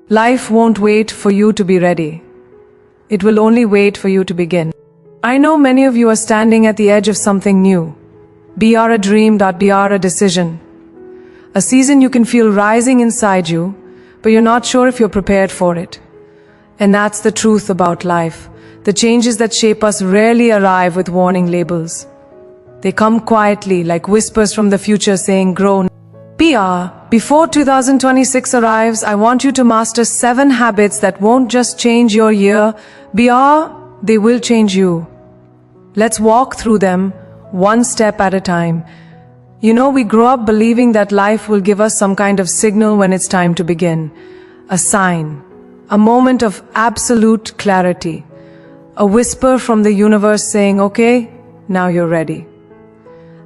Life won't wait for you to be ready. It will only wait for you to begin. I know many of you are standing at the edge of something new. Br a dream, br a decision. A season you can feel rising inside you, but you're not sure if you're prepared for it. And that's the truth about life. The changes that shape us rarely arrive with warning labels. They come quietly, like whispers from the future saying, grow. Before 2026 arrives, I want you to master 7 habits that won't just change your year, they will change you. Let's walk through them, one step at a time. You know, we grow up believing that life will give us some kind of signal when it's time to begin. A sign, a moment of absolute clarity. A whisper from the universe saying, okay, now you're ready.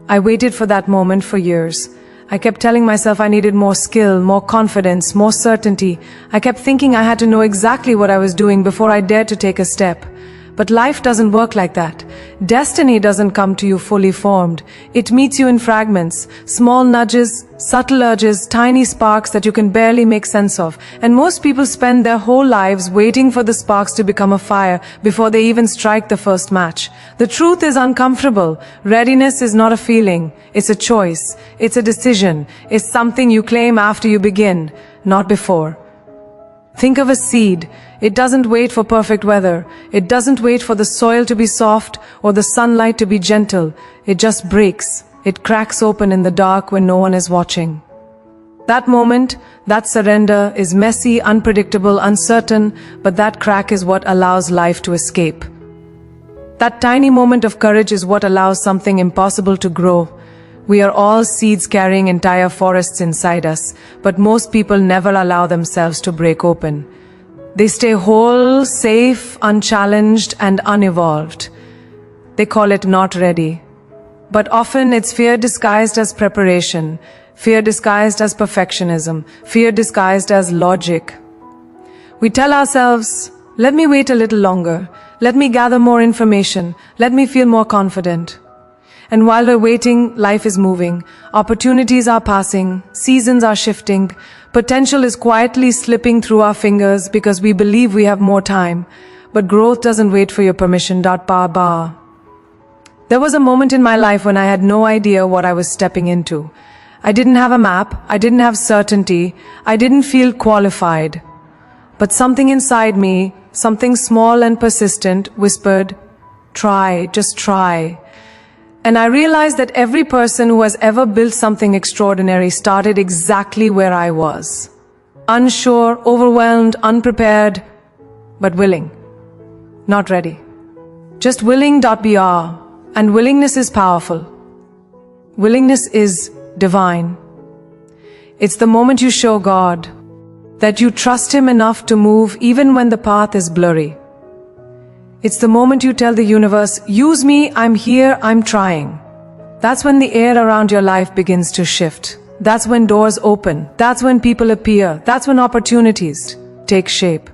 I waited for that moment for years. I kept telling myself I needed more skill, more confidence, more certainty. I kept thinking I had to know exactly what I was doing before I dared to take a step. But life doesn't work like that. Destiny doesn't come to you fully formed. It meets you in fragments, small nudges, subtle urges, tiny sparks that you can barely make sense of. And most people spend their whole lives waiting for the sparks to become a fire before they even strike the first match. The truth is uncomfortable. Readiness is not a feeling. It's a choice. It's a decision. It's something you claim after you begin, not before. Think of a seed. It doesn't wait for perfect weather. It doesn't wait for the soil to be soft or the sunlight to be gentle. It just breaks. It cracks open in the dark when no one is watching. That moment, that surrender is messy, unpredictable, uncertain, but that crack is what allows life to escape. That tiny moment of courage is what allows something impossible to grow. We are all seeds carrying entire forests inside us, but most people never allow themselves to break open. They stay whole, safe, unchallenged, and unevolved. They call it not ready. But often it's fear disguised as preparation, fear disguised as perfectionism, fear disguised as logic. We tell ourselves, let me wait a little longer, let me gather more information, let me feel more confident. And while we're waiting, life is moving, opportunities are passing, seasons are shifting, potential is quietly slipping through our fingers because we believe we have more time. But growth doesn't wait for your permission. There was a moment in my life when I had no idea what I was stepping into. I didn't have a map, I didn't have certainty, I didn't feel qualified. But something inside me, something small and persistent, whispered, try, just try. And I realized that every person who has ever built something extraordinary started exactly where I was. Unsure, overwhelmed, unprepared, but willing. Not ready. Just willing.br. And willingness is powerful. Willingness is divine. It's the moment you show God that you trust Him enough to move even when the path is blurry. It's the moment you tell the universe, use me, I'm here, I'm trying. That's when the air around your life begins to shift. That's when doors open. That's when people appear. That's when opportunities take shape.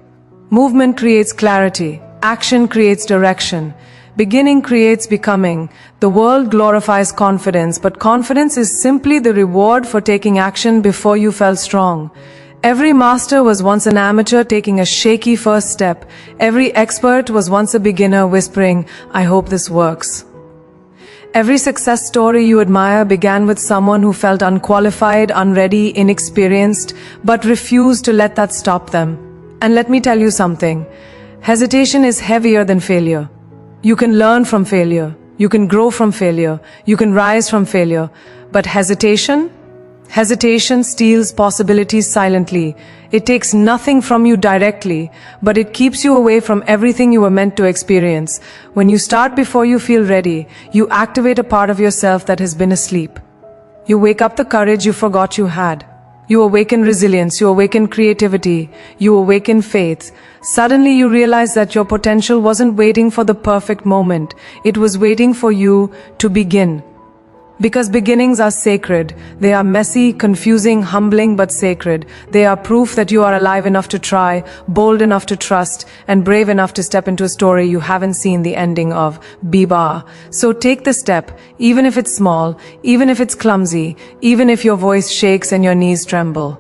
Movement creates clarity. Action creates direction. Beginning creates becoming. The world glorifies confidence, but confidence is simply the reward for taking action before you felt strong. Every master was once an amateur taking a shaky first step. Every expert was once a beginner whispering, I hope this works. Every success story you admire began with someone who felt unqualified, unready, inexperienced, but refused to let that stop them. And let me tell you something. Hesitation is heavier than failure. You can learn from failure. You can grow from failure. You can rise from failure. But hesitation steals possibilities silently. It takes nothing from you directly, but it keeps you away from everything you were meant to experience. When you start before you feel ready, you activate a part of yourself that has been asleep. You wake up the courage you forgot you had. You awaken resilience, you awaken creativity, you awaken faith. Suddenly you realize that your potential wasn't waiting for the perfect moment. It was waiting for you to begin. Because beginnings are sacred. They are messy, confusing, humbling, but sacred. They are proof that you are alive enough to try, bold enough to trust, and brave enough to step into a story you haven't seen the ending of. Biba. So take the step, even if it's small, even if it's clumsy, even if your voice shakes and your knees tremble.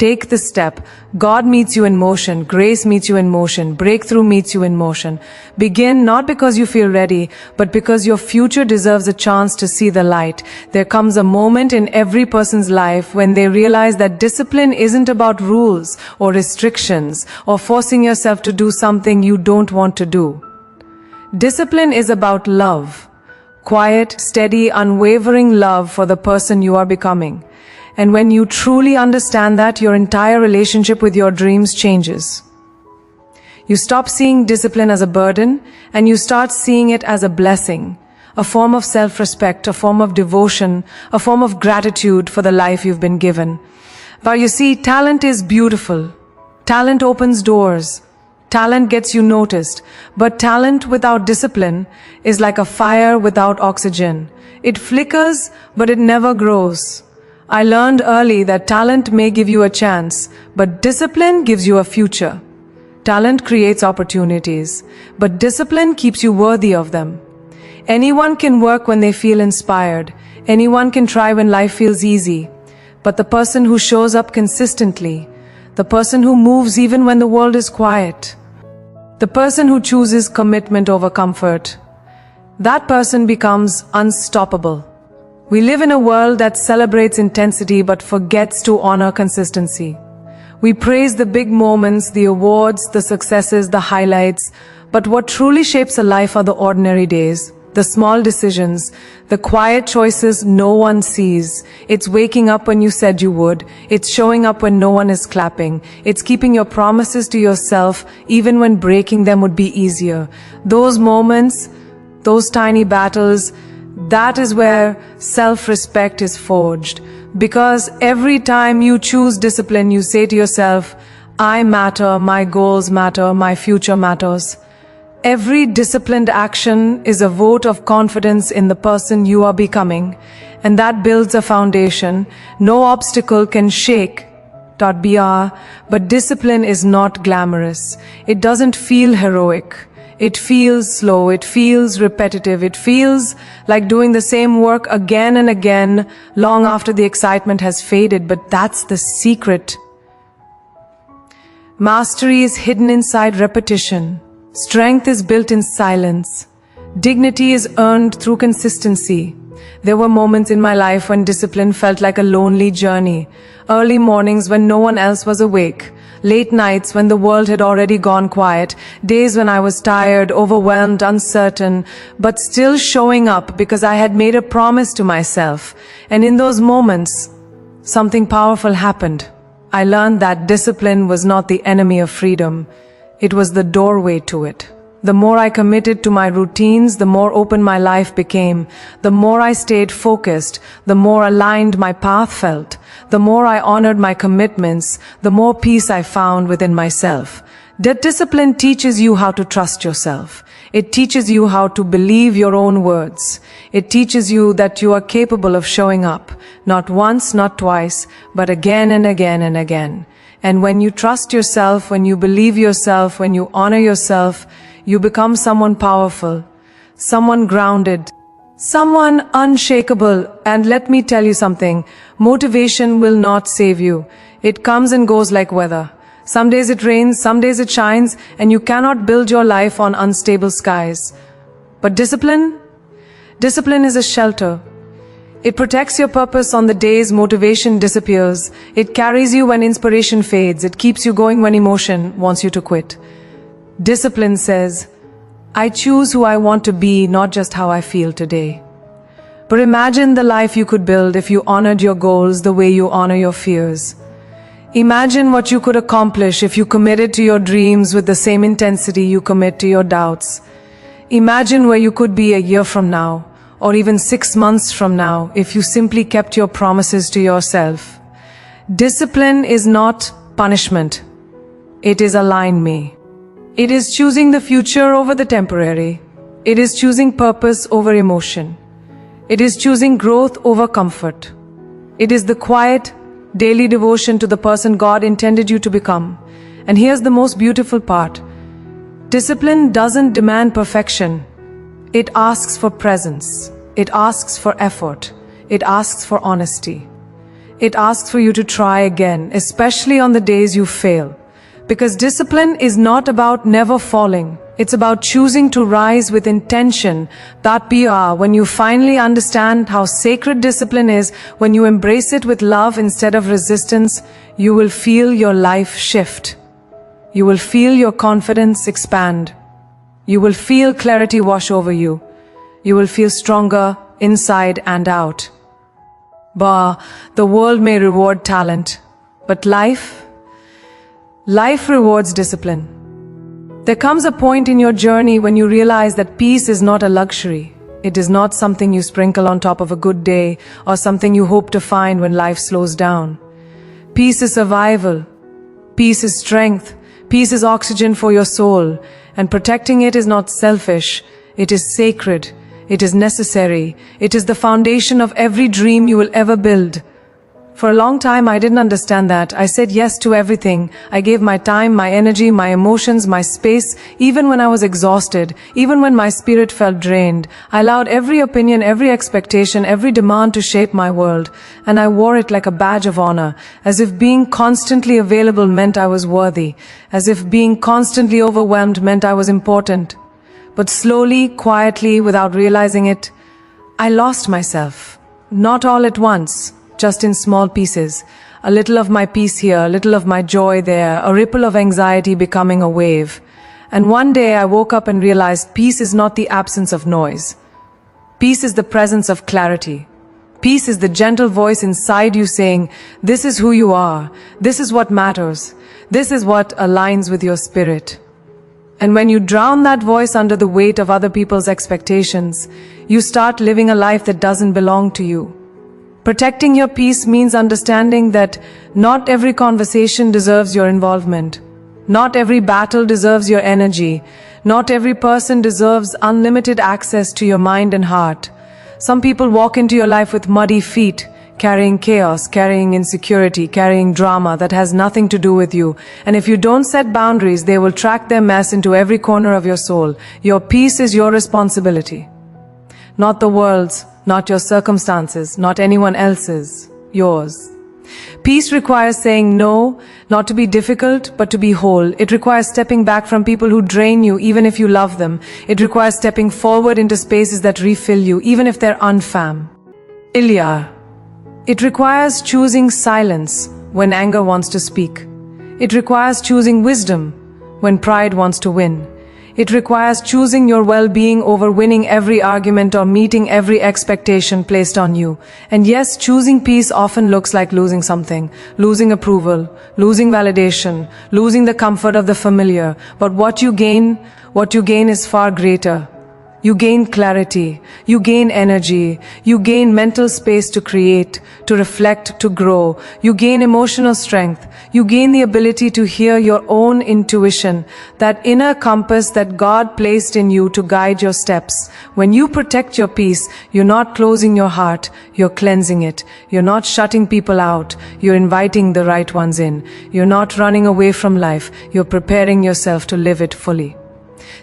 Take the step. God meets you in motion. Grace meets you in motion. Breakthrough meets you in motion. Begin not because you feel ready, but because your future deserves a chance to see the light. There comes a moment in every person's life when they realize that discipline isn't about rules or restrictions or forcing yourself to do something you don't want to do. Discipline is about love. Quiet, steady, unwavering love for the person you are becoming. And when you truly understand that, your entire relationship with your dreams changes. You stop seeing discipline as a burden, and you start seeing it as a blessing, a form of self-respect, a form of devotion, a form of gratitude for the life you've been given. But you see, talent is beautiful. Talent opens doors. Talent gets you noticed. But talent without discipline is like a fire without oxygen. It flickers, but it never grows. I learned early that talent may give you a chance, but discipline gives you a future. Talent creates opportunities, but discipline keeps you worthy of them. Anyone can work when they feel inspired. Anyone can try when life feels easy. But the person who shows up consistently, the person who moves even when the world is quiet, the person who chooses commitment over comfort, that person becomes unstoppable. We live in a world that celebrates intensity but forgets to honor consistency. We praise the big moments, the awards, the successes, the highlights, but what truly shapes a life are the ordinary days, the small decisions, the quiet choices no one sees. It's waking up when you said you would. It's showing up when no one is clapping. It's keeping your promises to yourself even when breaking them would be easier. Those moments, those tiny battles, that is where self-respect is forged. Because every time you choose discipline, you say to yourself, I matter, my goals matter, my future matters. Every disciplined action is a vote of confidence in the person you are becoming, and that builds a foundation no obstacle can shake. .br, but discipline is not glamorous. It doesn't feel heroic. It feels slow, it feels repetitive, it feels like doing the same work again and again long after the excitement has faded, but that's the secret. Mastery is hidden inside repetition. Strength is built in silence. Dignity is earned through consistency. There were moments in my life when discipline felt like a lonely journey. Early mornings when no one else was awake. Late nights when the world had already gone quiet. Days when I was tired, overwhelmed, uncertain, but still showing up because I had made a promise to myself. And in those moments, something powerful happened. I learned that discipline was not the enemy of freedom. It was the doorway to it. The more I committed to my routines, the more open my life became. The more I stayed focused, the more aligned my path felt. The more I honored my commitments, the more peace I found within myself. That discipline teaches you how to trust yourself. It teaches you how to believe your own words. It teaches you that you are capable of showing up, not once, not twice, but again and again and again. And when you trust yourself, when you believe yourself, when you honor yourself, you become someone powerful, someone grounded, someone unshakable. And let me tell you something, motivation will not save you. It comes and goes like weather. Some days it rains, some days it shines, and you cannot build your life on unstable skies. But discipline is a shelter. It protects your purpose on the days motivation disappears. It carries you when inspiration fades. It keeps you going when emotion wants you to quit. Discipline says, I choose who I want to be, not just how I feel today. But imagine the life you could build if you honored your goals the way you honor your fears. Imagine what you could accomplish if you committed to your dreams with the same intensity you commit to your doubts. Imagine where you could be a year from now, or even 6 months from now, if you simply kept your promises to yourself. Discipline is not punishment. It is align me. It is choosing the future over the temporary. It is choosing purpose over emotion. It is choosing growth over comfort. It is the quiet, daily devotion to the person God intended you to become. And here's the most beautiful part. Discipline doesn't demand perfection. It asks for presence. It asks for effort. It asks for honesty. It asks for you to try again, especially on the days you fail. Because discipline is not about never falling. It's about choosing to rise with intention. That PR, when you finally understand how sacred discipline is, when you embrace it with love instead of resistance, you will feel your life shift. You will feel your confidence expand. You will feel clarity wash over you. You will feel stronger inside and out. The world may reward talent, but life rewards discipline. There comes a point in your journey when you realize that peace is not a luxury. It is not something you sprinkle on top of a good day or something you hope to find when life slows down. Peace is survival. Peace is strength. Peace is oxygen for your soul. And protecting it is not selfish. It is sacred. It is necessary. It is the foundation of every dream you will ever build. For a long time, I didn't understand that. I said yes to everything. I gave my time, my energy, my emotions, my space, even when I was exhausted, even when my spirit felt drained. I allowed every opinion, every expectation, every demand to shape my world. And I wore it like a badge of honor, as if being constantly available meant I was worthy, as if being constantly overwhelmed meant I was important. But slowly, quietly, without realizing it, I lost myself. Not all at once, just in small pieces. A little of my peace here, a little of my joy there, a ripple of anxiety becoming a wave. And one day I woke up and realized peace is not the absence of noise. Peace is the presence of clarity. Peace is the gentle voice inside you saying, this is who you are, this is what matters, this is what aligns with your spirit. And when you drown that voice under the weight of other people's expectations, you start living a life that doesn't belong to you. Protecting your peace means understanding that not every conversation deserves your involvement. Not every battle deserves your energy. Not every person deserves unlimited access to your mind and heart. Some people walk into your life with muddy feet, carrying chaos, carrying insecurity, carrying drama that has nothing to do with you. And if you don't set boundaries, they will track their mess into every corner of your soul. Your peace is your responsibility. Not the world's, not your circumstances, not anyone else's, yours. Peace requires saying no, not to be difficult, but to be whole. It requires stepping back from people who drain you, even if you love them. It requires stepping forward into spaces that refill you, even if they're unfamiliar. It requires choosing silence when anger wants to speak. It requires choosing wisdom when pride wants to win. It requires choosing your well-being over winning every argument or meeting every expectation placed on you. And yes, choosing peace often looks like losing something, losing approval, losing validation, losing the comfort of the familiar. But what you gain is far greater. You gain clarity, you gain energy, you gain mental space to create, to reflect, to grow. You gain emotional strength, you gain the ability to hear your own intuition, that inner compass that God placed in you to guide your steps. When you protect your peace, you're not closing your heart, you're cleansing it. You're not shutting people out, you're inviting the right ones in. You're not running away from life, you're preparing yourself to live it fully.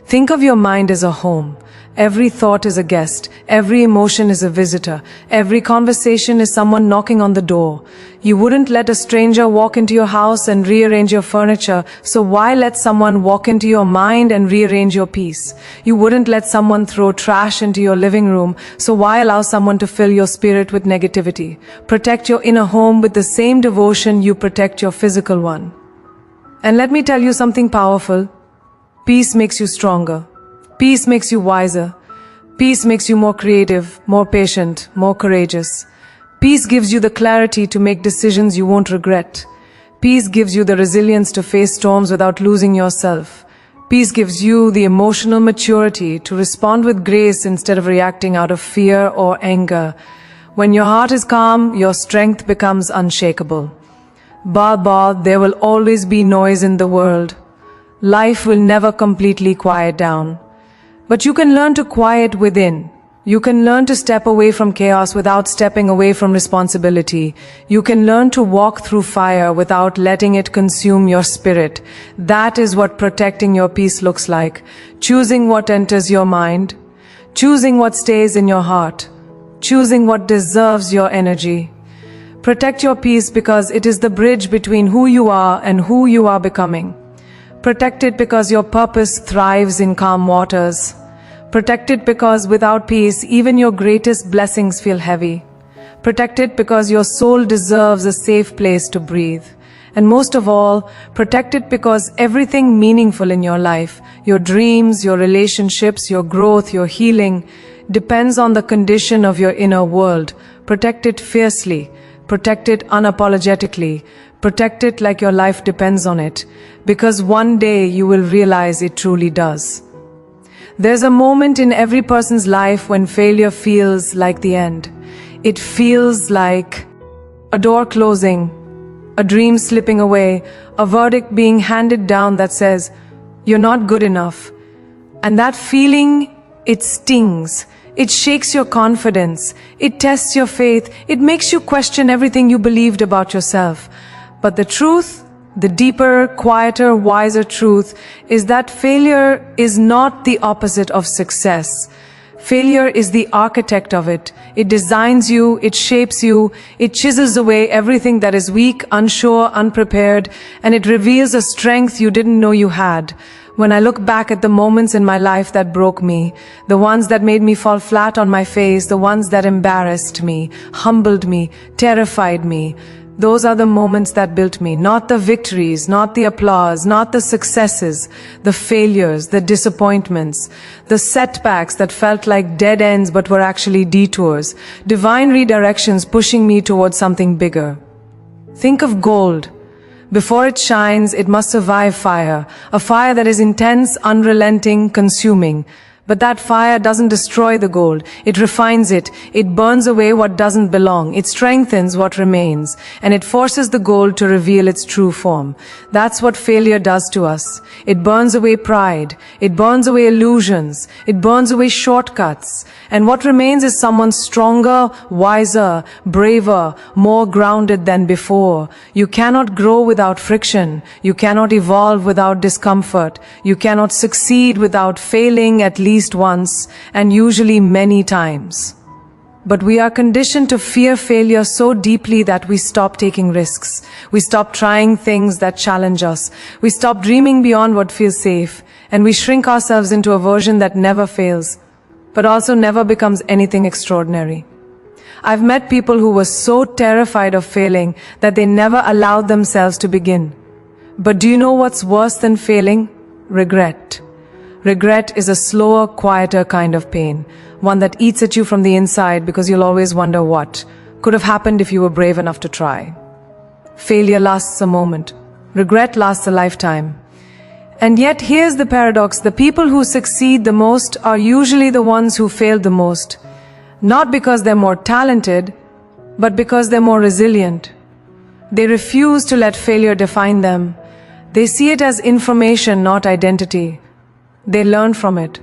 Think of your mind as a home. Every thought is a guest. Every emotion is a visitor. Every conversation is someone knocking on the door. You wouldn't let a stranger walk into your house and rearrange your furniture, so why let someone walk into your mind and rearrange your peace? You wouldn't let someone throw trash into your living room, so why allow someone to fill your spirit with negativity? Protect your inner home with the same devotion you protect your physical one. And let me tell you something powerful. Peace makes you stronger. Peace makes you wiser. Peace makes you more creative, more patient, more courageous. Peace gives you the clarity to make decisions you won't regret. Peace gives you the resilience to face storms without losing yourself. Peace gives you the emotional maturity to respond with grace instead of reacting out of fear or anger. When your heart is calm, your strength becomes unshakable. There will always be noise in the world. Life will never completely quiet down. But you can learn to quiet within. You can learn to step away from chaos without stepping away from responsibility. You can learn to walk through fire without letting it consume your spirit. That is what protecting your peace looks like. Choosing what enters your mind. Choosing what stays in your heart. Choosing what deserves your energy. Protect your peace because it is the bridge between who you are and who you are becoming. Protect it because your purpose thrives in calm waters. Protect it because without peace, even your greatest blessings feel heavy. Protect it because your soul deserves a safe place to breathe. And most of all, protect it because everything meaningful in your life, your dreams, your relationships, your growth, your healing, depends on the condition of your inner world. Protect it fiercely. Protect it unapologetically. Protect it like your life depends on it. Because one day you will realize it truly does. There's a moment in every person's life when failure feels like the end. It feels like a door closing, a dream slipping away, a verdict being handed down that says, "You're not good enough." And that feeling, it stings. It shakes your confidence. It tests your faith. It makes you question everything you believed about yourself. But the truth, the deeper, quieter, wiser truth, is that failure is not the opposite of success. Failure is the architect of it. It designs you, it shapes you, it chisels away everything that is weak, unsure, unprepared, and it reveals a strength you didn't know you had. When I look back at the moments in my life that broke me, the ones that made me fall flat on my face, the ones that embarrassed me, humbled me, terrified me, those are the moments that built me, not the victories, not the applause, not the successes, the failures, the disappointments, the setbacks that felt like dead ends but were actually detours, divine redirections pushing me towards something bigger. Think of gold. Before it shines, it must survive fire, a fire that is intense, unrelenting, consuming. But that fire doesn't destroy the gold. It refines it. It burns away what doesn't belong. It strengthens what remains. And it forces the gold to reveal its true form. That's what failure does to us. It burns away pride. It burns away illusions. It burns away shortcuts. And what remains is someone stronger, wiser, braver, more grounded than before. You cannot grow without friction. You cannot evolve without discomfort. You cannot succeed without failing at least once, and usually many times. But we are conditioned to fear failure so deeply that we stop taking risks. We stop trying things that challenge us. We stop dreaming beyond what feels safe, and we shrink ourselves into a version that never fails, but also never becomes anything extraordinary. I've met people who were so terrified of failing that they never allowed themselves to begin. But do you know what's worse than failing? Regret. Regret is a slower, quieter kind of pain, one that eats at you from the inside because you'll always wonder what could have happened if you were brave enough to try. Failure lasts a moment. Regret lasts a lifetime. And yet here's the paradox. The people who succeed the most are usually the ones who failed the most. Not because they're more talented, but because they're more resilient. They refuse to let failure define them. They see it as information, not identity. They learn from it.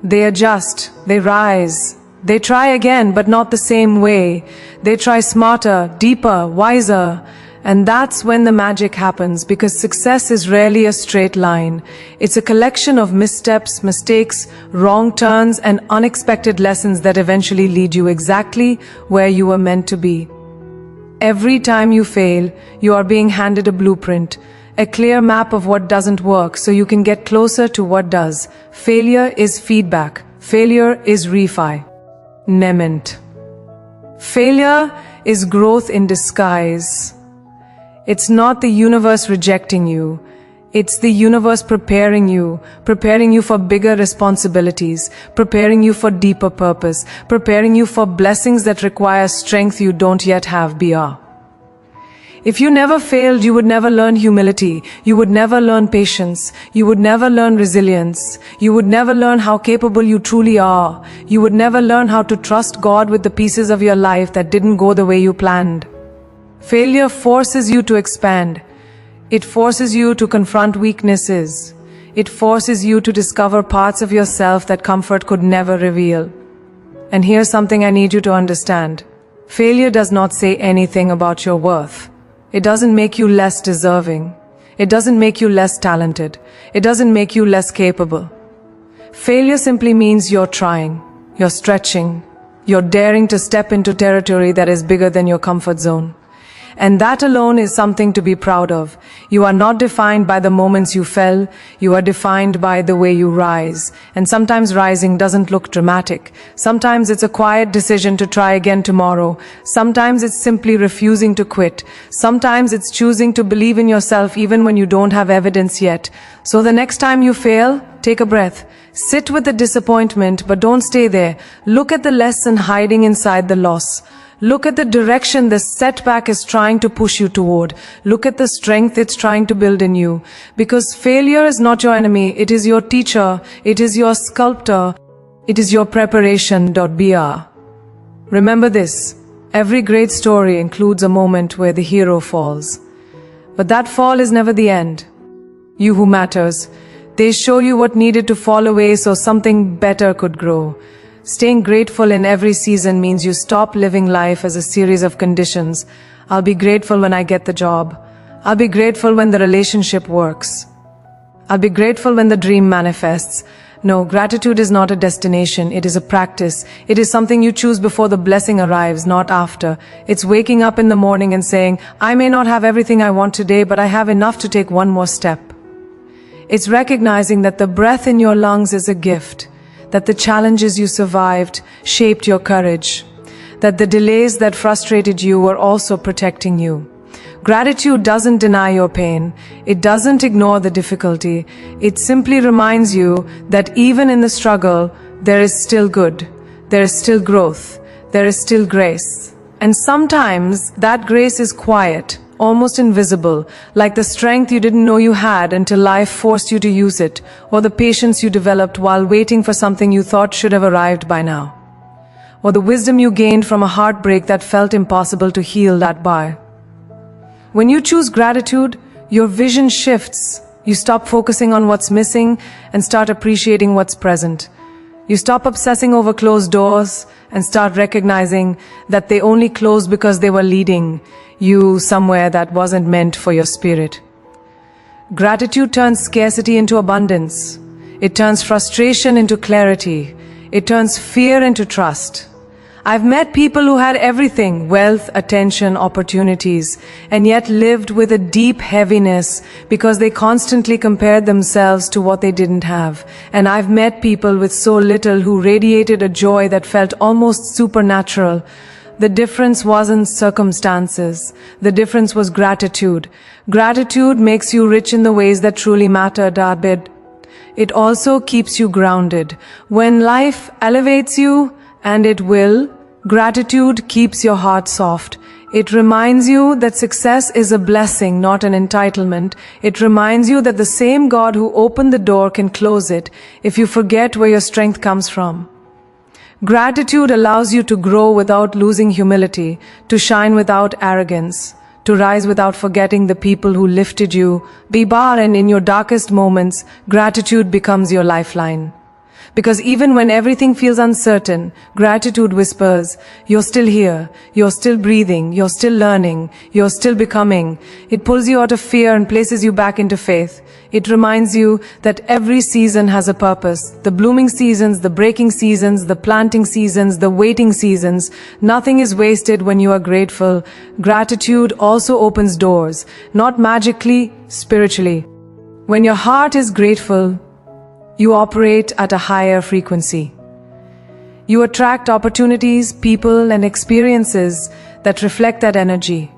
They adjust. They rise. They try again, but not the same way. They try smarter, deeper, wiser. And that's when the magic happens, because success is rarely a straight line. It's a collection of missteps, mistakes, wrong turns, and unexpected lessons that eventually lead you exactly where you were meant to be. Every time you fail, you are being handed a blueprint, a clear map of what doesn't work so you can get closer to what does. Failure is feedback. Failure is refinement. Failure is growth in disguise. It's not the universe rejecting you. It's the universe preparing you for bigger responsibilities, preparing you for deeper purpose, preparing you for blessings that require strength you don't yet have, BR. If you never failed, you would never learn humility. You would never learn patience. You would never learn resilience. You would never learn how capable you truly are. You would never learn how to trust God with the pieces of your life that didn't go the way you planned. Failure forces you to expand. It forces you to confront weaknesses. It forces you to discover parts of yourself that comfort could never reveal. And here's something I need you to understand. Failure does not say anything about your worth. It doesn't make you less deserving. It doesn't make you less talented. It doesn't make you less capable. Failure simply means you're trying, you're stretching, you're daring to step into territory that is bigger than your comfort zone. And that alone is something to be proud of. You are not defined by the moments you fell, you are defined by the way you rise. And sometimes rising doesn't look dramatic. Sometimes it's a quiet decision to try again tomorrow. Sometimes it's simply refusing to quit. Sometimes it's choosing to believe in yourself even when you don't have evidence yet. So the next time you fail, take a breath. Sit with the disappointment, but don't stay there. Look at the lesson hiding inside the loss. Look at the direction the setback is trying to push you toward. Look at the strength it's trying to build in you. Because failure is not your enemy, it is your teacher, it is your sculptor, it is your preparation.br. Remember this, every great story includes a moment where the hero falls. But that fall is never the end. You who matters. They show you what needed to fall away so something better could grow. Staying grateful in every season means you stop living life as a series of conditions. I'll be grateful when I get the job. I'll be grateful when the relationship works. I'll be grateful when the dream manifests. No, gratitude is not a destination, it is a practice. It is something you choose before the blessing arrives, not after. It's waking up in the morning and saying, I may not have everything I want today, but I have enough to take one more step. It's recognizing that the breath in your lungs is a gift, that the challenges you survived shaped your courage, that the delays that frustrated you were also protecting you. Gratitude doesn't deny your pain, it doesn't ignore the difficulty, it simply reminds you that even in the struggle, there is still good, there is still growth, there is still grace. And sometimes that grace is quiet, almost invisible, like the strength you didn't know you had until life forced you to use it, or the patience you developed while waiting for something you thought should have arrived by now, or the wisdom you gained from a heartbreak that felt impossible to heal that by. When you choose gratitude, your vision shifts. You stop focusing on what's missing and start appreciating what's present. You stop obsessing over closed doors and start recognizing that they only closed because they were leading you somewhere that wasn't meant for your spirit. Gratitude turns scarcity into abundance. It turns frustration into clarity. It turns fear into trust. I've met people who had everything, wealth, attention, opportunities, and yet lived with a deep heaviness because they constantly compared themselves to what they didn't have. And I've met people with so little who radiated a joy that felt almost supernatural. The difference wasn't circumstances. The difference was gratitude. Gratitude makes you rich in the ways that truly matter, David. It also keeps you grounded. When life elevates you, and it will, gratitude keeps your heart soft. It reminds you that success is a blessing, not an entitlement. It reminds you that the same God who opened the door can close it if you forget where your strength comes from. Gratitude allows you to grow without losing humility, to shine without arrogance, to rise without forgetting the people who lifted you. And in your darkest moments, gratitude becomes your lifeline. Because even when everything feels uncertain, gratitude whispers, you're still here, you're still breathing, you're still learning, you're still becoming. It pulls you out of fear and places you back into faith. It reminds you that every season has a purpose. The blooming seasons, the breaking seasons, the planting seasons, the waiting seasons. Nothing is wasted when you are grateful. Gratitude also opens doors, not magically, spiritually. When your heart is grateful, you operate at a higher frequency. You attract opportunities, people, and experiences that reflect that energy.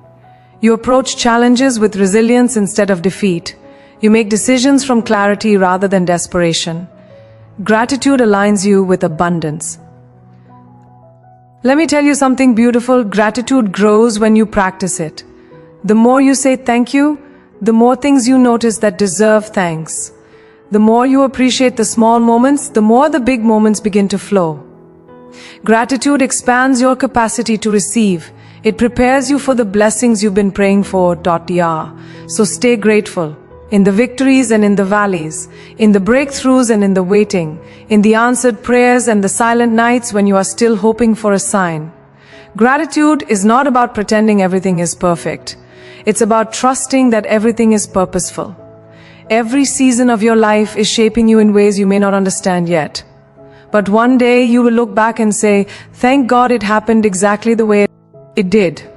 You approach challenges with resilience instead of defeat. You make decisions from clarity rather than desperation. Gratitude aligns you with abundance. Let me tell you something beautiful. Gratitude grows when you practice it. The more you say thank you, the more things you notice that deserve thanks. The more you appreciate the small moments, the more the big moments begin to flow. Gratitude expands your capacity to receive. It prepares you for the blessings you've been praying for. So stay grateful. In the victories and in the valleys, in the breakthroughs and in the waiting, in the answered prayers and the silent nights when you are still hoping for a sign. Gratitude is not about pretending everything is perfect. It's about trusting that everything is purposeful. Every season of your life is shaping you in ways you may not understand yet. But one day you will look back and say, thank God it happened exactly the way it did.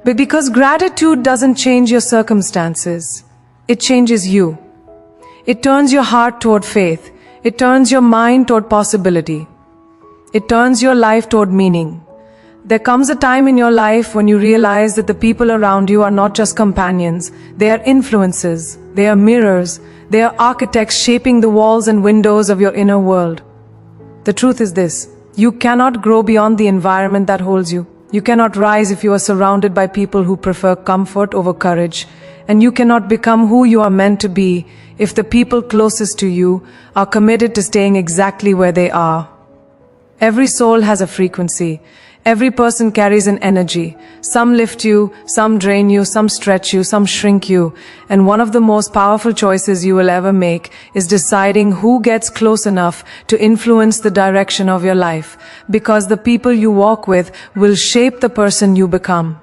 But because gratitude doesn't change your circumstances, it changes you. It turns your heart toward faith. It turns your mind toward possibility. It turns your life toward meaning. There comes a time in your life when you realize that the people around you are not just companions, they are influences, they are mirrors, they are architects shaping the walls and windows of your inner world. The truth is this: you cannot grow beyond the environment that holds you. You cannot rise if you are surrounded by people who prefer comfort over courage. And you cannot become who you are meant to be if the people closest to you are committed to staying exactly where they are. Every soul has a frequency. Every person carries an energy. Some lift you, some drain you, some stretch you, some shrink you. And one of the most powerful choices you will ever make is deciding who gets close enough to influence the direction of your life. Because the people you walk with will shape the person you become.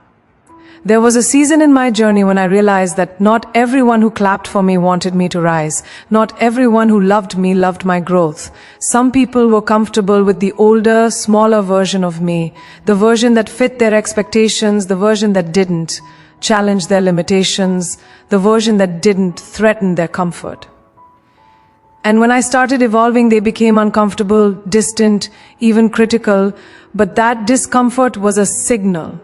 There was a season in my journey when I realized that not everyone who clapped for me wanted me to rise. Not everyone who loved me loved my growth. Some people were comfortable with the older, smaller version of me, the version that fit their expectations, the version that didn't challenge their limitations, the version that didn't threaten their comfort. And when I started evolving, they became uncomfortable, distant, even critical, but that discomfort was a signal.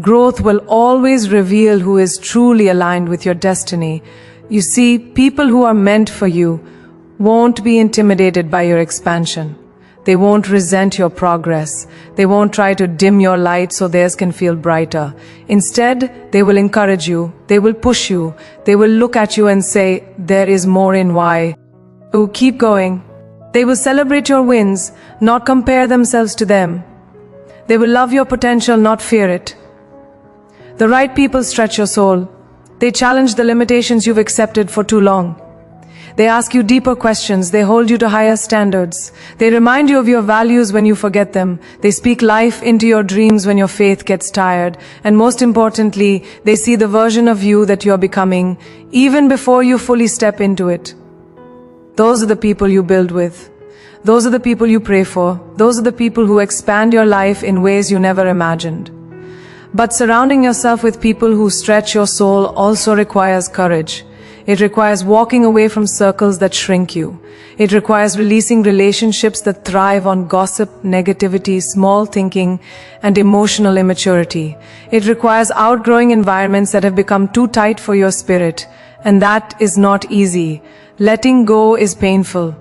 Growth will always reveal who is truly aligned with your destiny. You see, people who are meant for you won't be intimidated by your expansion. They won't resent your progress. They won't try to dim your light so theirs can feel brighter. Instead, they will encourage you. They will push you. They will look at you and say, "There is more in why. Oh, keep going." They will celebrate your wins, not compare themselves to them. They will love your potential, not fear it. The right people stretch your soul. They challenge the limitations you've accepted for too long. They ask you deeper questions. They hold you to higher standards. They remind you of your values when you forget them. They speak life into your dreams when your faith gets tired. And most importantly, they see the version of you that you're becoming, even before you fully step into it. Those are the people you build with. Those are the people you pray for. Those are the people who expand your life in ways you never imagined. But surrounding yourself with people who stretch your soul also requires courage. It requires walking away from circles that shrink you. It requires releasing relationships that thrive on gossip, negativity, small thinking, and emotional immaturity. It requires outgrowing environments that have become too tight for your spirit. And that is not easy. Letting go is painful.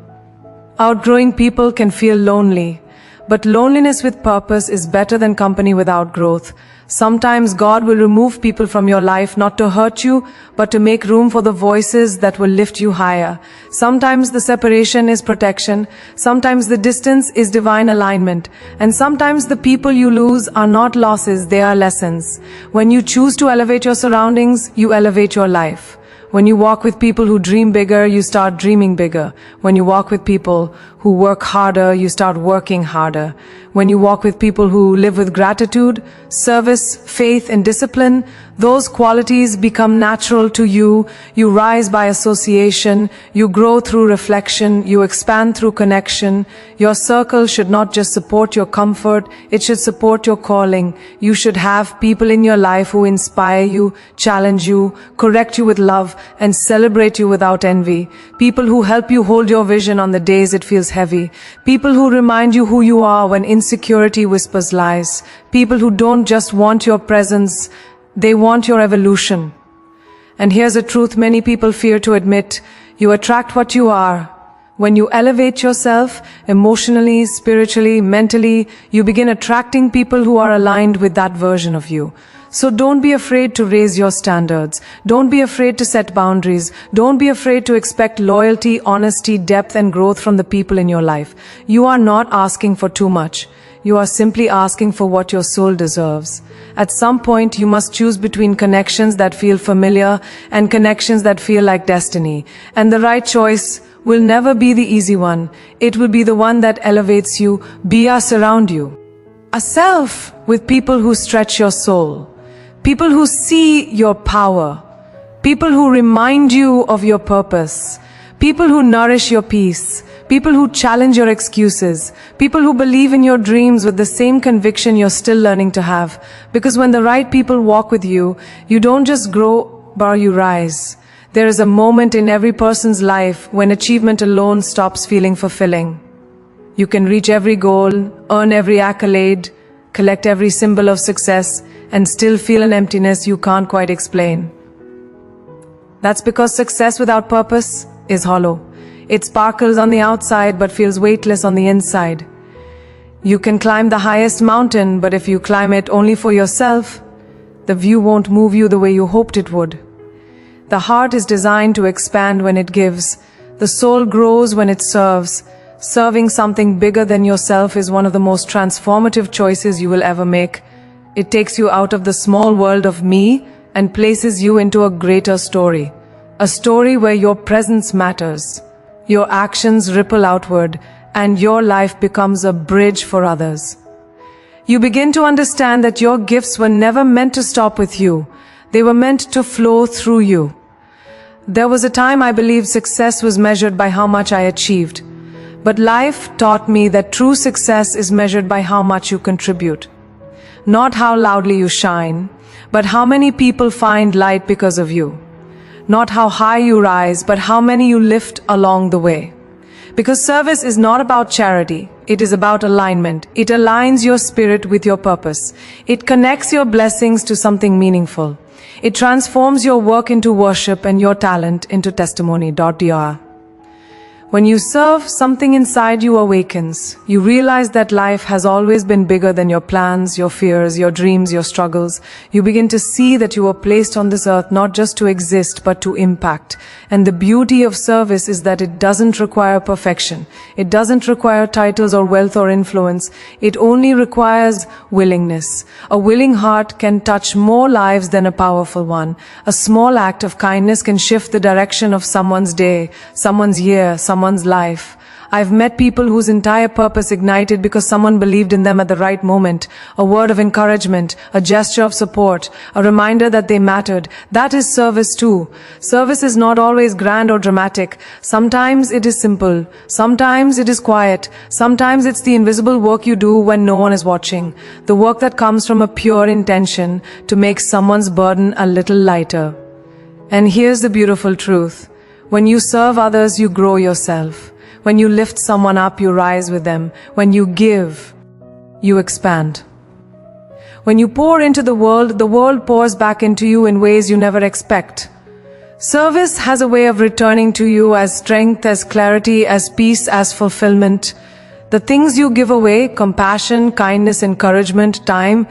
Outgrowing people can feel lonely. But loneliness with purpose is better than company without growth. Sometimes God will remove people from your life not to hurt you, but to make room for the voices that will lift you higher. Sometimes the separation is protection. Sometimes the distance is divine alignment. And sometimes the people you lose are not losses, they are lessons. When you choose to elevate your surroundings, you elevate your life. When you walk with people who dream bigger, you start dreaming bigger. When you walk with people who work harder, you start working harder. When you walk with people who live with gratitude, service, faith, and discipline, those qualities become natural to you. You rise by association. You grow through reflection. You expand through connection. Your circle should not just support your comfort, it should support your calling. You should have people in your life who inspire you, challenge you, correct you with love, and celebrate you without envy. People who help you hold your vision on the days it feels heavy. People who remind you who you are when insecurity whispers lies. People who don't just want your presence, they want your evolution. And here's a truth many people fear to admit: you attract what you are. When you elevate yourself, emotionally, spiritually, mentally, you begin attracting people who are aligned with that version of you. So don't be afraid to raise your standards. Don't be afraid to set boundaries. Don't be afraid to expect loyalty, honesty, depth, and growth from the people in your life. You are not asking for too much. You are simply asking for what your soul deserves. At some point, you must choose between connections that feel familiar and connections that feel like destiny. And the right choice will never be the easy one. It will be the one that elevates you, surround you. A self with people who stretch your soul. People who see your power. People who remind you of your purpose. People who nourish your peace. people who challenge your excuses, people who believe in your dreams with the same conviction you're still learning to have. Because when the right people walk with you, you don't just grow, but you rise. There is a moment in every person's life when achievement alone stops feeling fulfilling. You can reach every goal, earn every accolade, collect every symbol of success, and still feel an emptiness you can't quite explain. That's because success without purpose is hollow. It sparkles on the outside but feels weightless on the inside. You can climb the highest mountain, but if you climb it only for yourself, the view won't move you the way you hoped it would. The heart is designed to expand when it gives. The soul grows when it serves. Serving something bigger than yourself is one of the most transformative choices you will ever make. It takes you out of the small world of me and places you into a greater story. A story where your presence matters, your actions ripple outward, and your life becomes a bridge for others. You begin to understand that your gifts were never meant to stop with you. They were meant to flow through you. There was a time I believed success was measured by how much I achieved. But life taught me that true success is measured by how much you contribute. Not how loudly you shine, but how many people find light because of you. Not how high you rise, but how many you lift along the way. Because service is not about charity, it is about alignment. It aligns your spirit with your purpose. It connects your blessings to something meaningful. It transforms your work into worship and your talent into testimony. When you serve, something inside you awakens. You realize that life has always been bigger than your plans, your fears, your dreams, your struggles. You begin to see that you were placed on this earth not just to exist, but to impact. And the beauty of service is that it doesn't require perfection. It doesn't require titles or wealth or influence. It only requires willingness. A willing heart can touch more lives than a powerful one. A small act of kindness can shift the direction of someone's day, someone's year, someone's life. I've met people whose entire purpose ignited because someone believed in them at the right moment. A word of encouragement, a gesture of support, a reminder that they mattered. That is service too. Service is not always grand or dramatic. Sometimes it is simple. Sometimes it is quiet. Sometimes it's the invisible work you do when no one is watching. The work that comes from a pure intention to make someone's burden a little lighter. And here's the beautiful truth. When you serve others, you grow yourself. When you lift someone up, you rise with them. When you give, you expand. When you pour into the world pours back into you in ways you never expect. Service has a way of returning to you as strength, as clarity, as peace, as fulfillment. The things you give away, compassion, kindness, encouragement, time,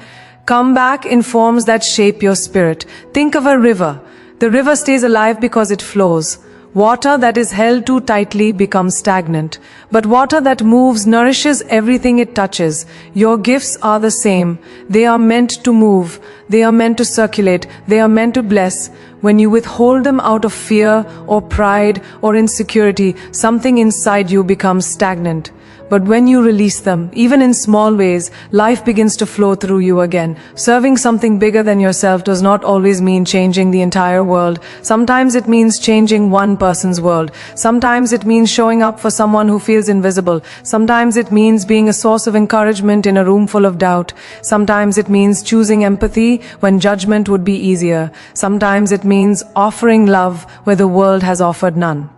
come back in forms that shape your spirit. Think of a river. The river stays alive because it flows. Water that is held too tightly becomes stagnant, but water that moves nourishes everything it touches. Your gifts are the same. They are meant to move. They are meant to circulate. They are meant to bless. When you withhold them out of fear or pride or insecurity, something inside you becomes stagnant. But when you release them, even in small ways, life begins to flow through you again. Serving something bigger than yourself does not always mean changing the entire world. Sometimes it means changing one person's world. Sometimes it means showing up for someone who feels invisible. Sometimes it means being a source of encouragement in a room full of doubt. Sometimes it means choosing empathy when judgment would be easier. Sometimes it means offering love where the world has offered none.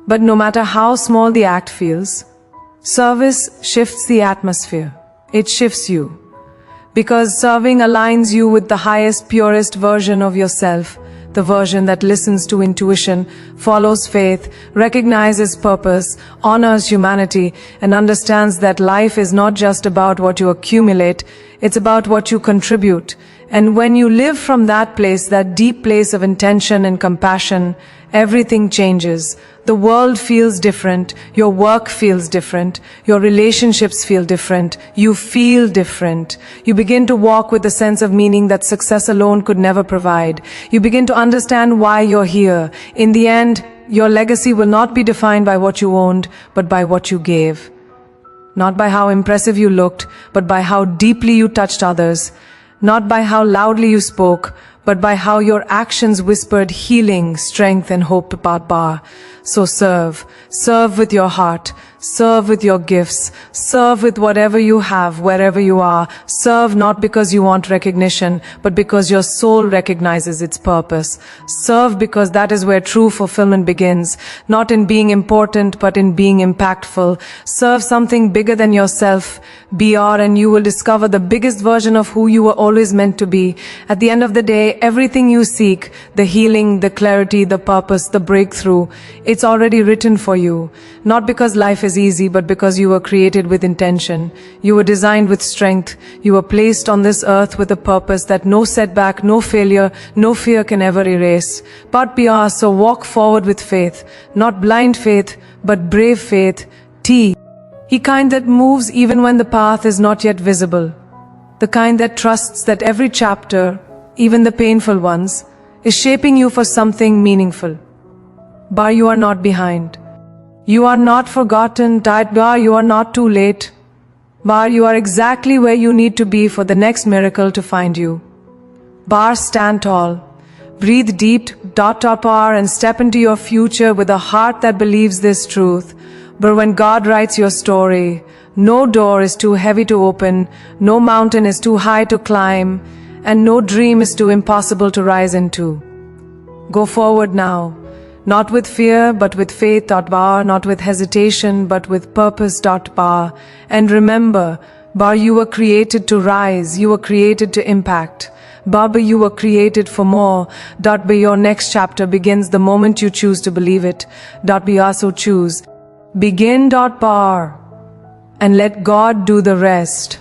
But no matter how small the act feels, service shifts the atmosphere. It shifts you. Because serving aligns you with the highest, purest version of yourself. The version that listens to intuition, follows faith, recognizes purpose, honors humanity, and understands that life is not just about what you accumulate, it's about what you contribute. And when you live from that place, that deep place of intention and compassion, everything changes. The world feels different, your work feels different, your relationships feel different, you feel different. You begin to walk with a sense of meaning that success alone could never provide. You begin to understand why you're here. In the end, your legacy will not be defined by what you owned, but by what you gave. Not by how impressive you looked, but by how deeply you touched others. Not by how loudly you spoke, but by how your actions whispered healing, strength, and hope about bar. So serve. Serve with your heart. Serve with your gifts. Serve with whatever you have, wherever you are. Serve not because you want recognition, but because your soul recognizes its purpose. Serve because that is where true fulfillment begins, not in being important, but in being impactful. Serve something bigger than yourself. BR, and you will discover the biggest version of who you were always meant to be. At the end of the day, everything you seek, the healing, the clarity, the purpose, the breakthrough, it's already written for you. Not because life is easy, but because you were created with intention. You were designed with strength. You were placed on this earth with a purpose that no setback, no failure, no fear can ever erase. But PR, so walk forward with faith. Not blind faith, but brave faith. T. He kind that moves even when the path is not yet visible. The kind that trusts that every chapter, even the painful ones, is shaping you for something meaningful. Bar, you are not behind. You are not forgotten. Bar, you are not too late. Bar, you are exactly where you need to be for the next miracle to find you. Bar, stand tall. Breathe deep. Bar, and step into your future with a heart that believes this truth. But when God writes your story, no door is too heavy to open, no mountain is too high to climb, and no dream is too impossible to rise into. Go forward now, not with fear, but with faith. Bar, not with hesitation, but with purpose. Bar, and remember, Bar, you were created to rise, you were created to impact. Bar, you were created for more. Bar, your next chapter begins the moment you choose to believe it. Bar, so choose. Begin. Bar, and let God do the rest.